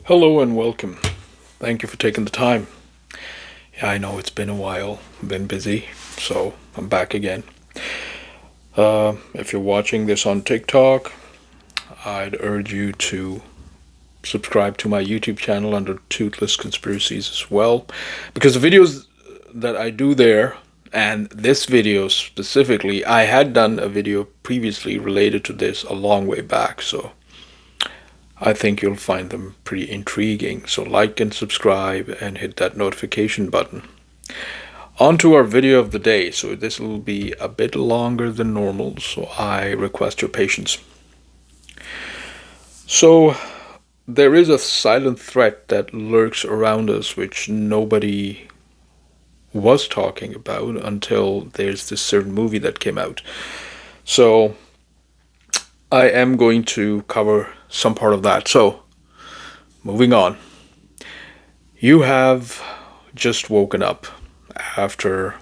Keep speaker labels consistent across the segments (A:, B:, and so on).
A: Hello and welcome. Thank you for taking the time. Yeah, I know it's been a while, been busy, so I'm back again. If you're watching this on TikTok, I'd urge you to subscribe to my YouTube channel under Toothless Conspiracies as well, because the videos that I do there, and this video specifically, I had done a video previously related to this a long way back, so I think you'll find them pretty intriguing. So like and subscribe and hit that notification button. On to our video of the day. So this will be a bit longer than normal, so I request your patience. So there is a silent threat that lurks around us which nobody was talking about until there's this certain movie that came out. So I am going to cover some part of that. So moving on. You have just woken up after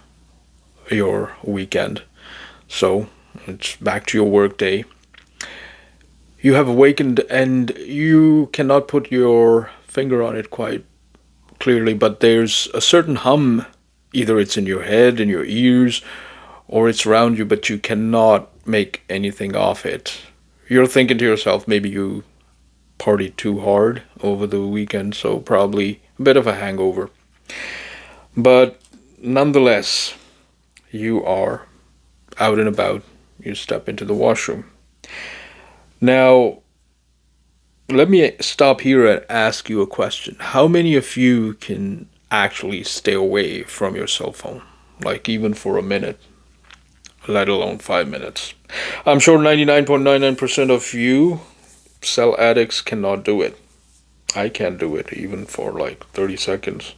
A: your weekend, so it's back to your work day. You have awakened and you cannot put your finger on it quite clearly, but there's a certain hum. Either it's in your head, in your ears, or it's around you, but you cannot make anything of it. You're thinking to yourself, maybe you partied too hard over the weekend, so probably a bit of a hangover. But nonetheless, you are out and about. You step into the washroom. Now, let me stop here and ask you a question. How many of you can actually stay away from your cell phone? Like even for a minute, let alone 5 minutes. I'm sure 99.99% of you cell addicts cannot do it. I can't do it even for like 30 seconds.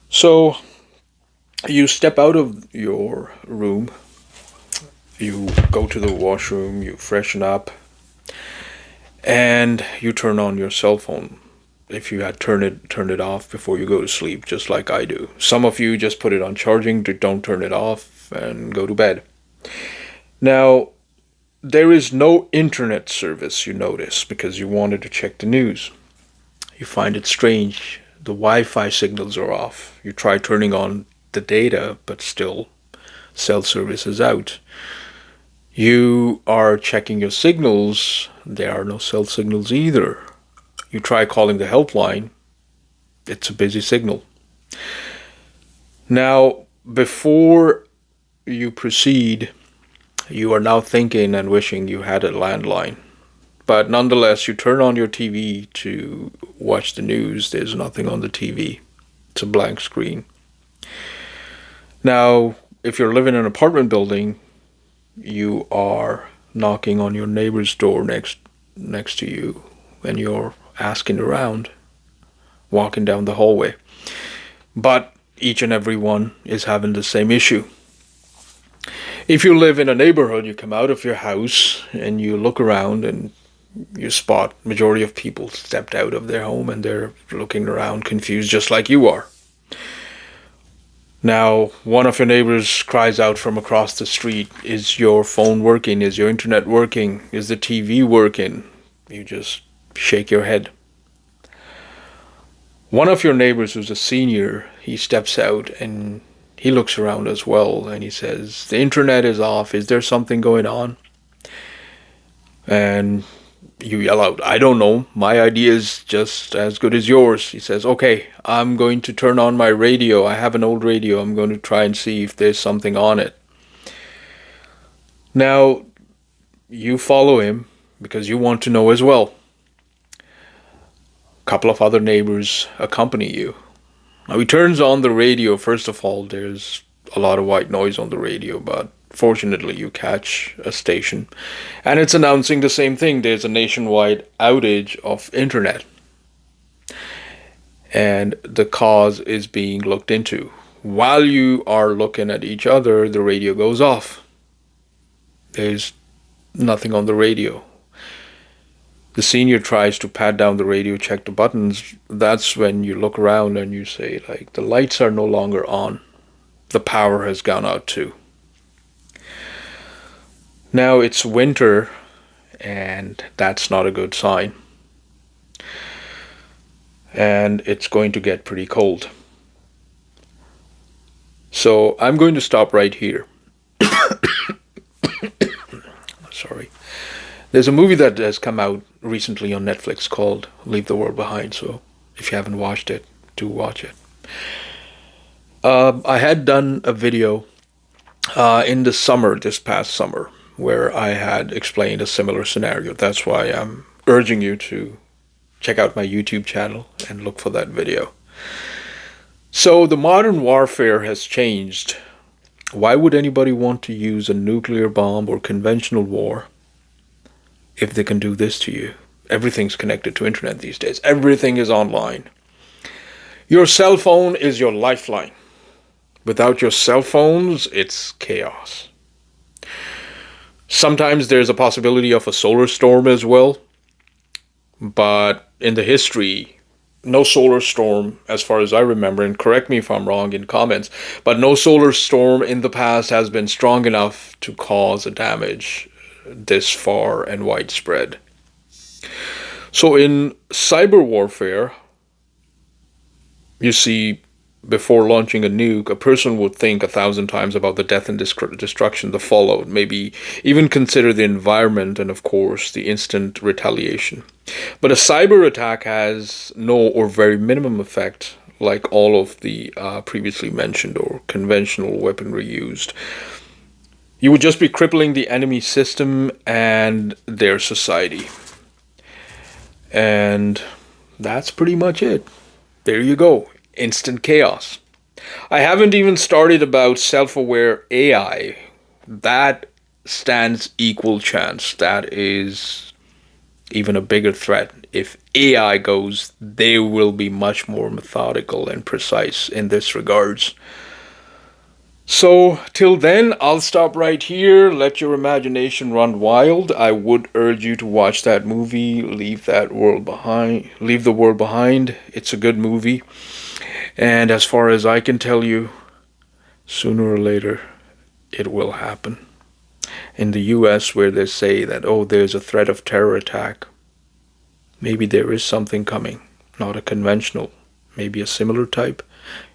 A: So you step out of your room, you go to the washroom, you freshen up, and you turn on your cell phone. If you had turned it off before you go to sleep, just like I do. Some of you just put it on charging, don't turn it off, and go to bed. Now, there is no internet service, you notice, because you wanted to check the news. You find it strange. The Wi-Fi signals are off. You try turning on the data, but still, cell service is out. You are checking your signals. There are no cell signals either. You try calling the helpline. It's a busy signal. Now, before you proceed, you are now thinking and wishing you had a landline. But nonetheless, you turn on your TV to watch the news. There's nothing on the TV. It's a blank screen. Now, if you're living in an apartment building, you are knocking on your neighbor's door next to you, and you're asking around, walking down the hallway. But each and every one is having the same issue. If you live in a neighborhood, you come out of your house and you look around and you spot majority of people stepped out of their home and they're looking around confused just like you are. Now, one of your neighbors cries out from across the street, "Is your phone working? Is your internet working? Is the TV working?" You just shake your head. One of your neighbors who's a senior, he steps out and he looks around as well and he says, "The internet is off. Is there something going on?" And you yell out, "I don't know. My idea is just as good as yours." He says, "Okay, I'm going to turn on my radio. I have an old radio. I'm going to try and see if there's something on it." Now, you follow him because you want to know as well. A couple of other neighbors accompany you. Now, he turns on the radio. First of all, there's a lot of white noise on the radio, but fortunately you catch a station and it's announcing the same thing. There's a nationwide outage of internet and the cause is being looked into. While you are looking at each other, the radio goes off. There's nothing on the radio. The senior tries to pat down the radio, check the buttons. That's when you look around and you say, like, the lights are no longer on. The power has gone out too. Now it's winter and that's not a good sign. and it's going to get pretty cold. So I'm going to stop right here. Sorry. There's a movie that has come out recently on Netflix called Leave the World Behind, so if you haven't watched it, do watch it. I had done a video in the summer, this past summer, where I had explained a similar scenario. That's why I'm urging you to check out my YouTube channel and look for that video. So the modern warfare has changed. Why would anybody want to use a nuclear bomb or conventional war if they can do this to you? Everything's connected to internet these days. Everything is online. Your cell phone is your lifeline. Without your cell phones, it's chaos. Sometimes there's a possibility of a solar storm as well. But in the history, no solar storm, as far as I remember, and correct me if I'm wrong in comments, but no solar storm in the past has been strong enough to cause a damage this far and widespread. So in cyber warfare, you see, before launching a nuke, a person would think 1,000 times about the death and destruction that followed, maybe even consider the environment and, of course, the instant retaliation. But a cyber attack has no or very minimum effect, like all of the previously mentioned or conventional weaponry used. You would just be crippling the enemy system and their society. And that's pretty much it. There you go. Instant chaos. I haven't even started about self-aware AI. That stands equal chance. That is even a bigger threat. If AI goes, they will be much more methodical and precise in this regards. So till then, I'll stop right here. Let your imagination run wild. I would urge you to watch that movie, Leave the World Behind. It's a good movie. And as far as I can tell you, sooner or later, it will happen. In the US, where they say that, oh, there's a threat of terror attack, maybe there is something coming, not a conventional, maybe a similar type.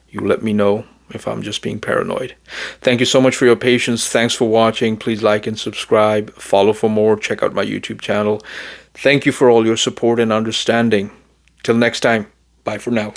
A: You let me know if I'm just being paranoid. Thank you so much for your patience. Thanks for watching. Please like and subscribe. Follow for more. Check out my YouTube channel. Thank you for all your support and understanding. Till next time, bye for now.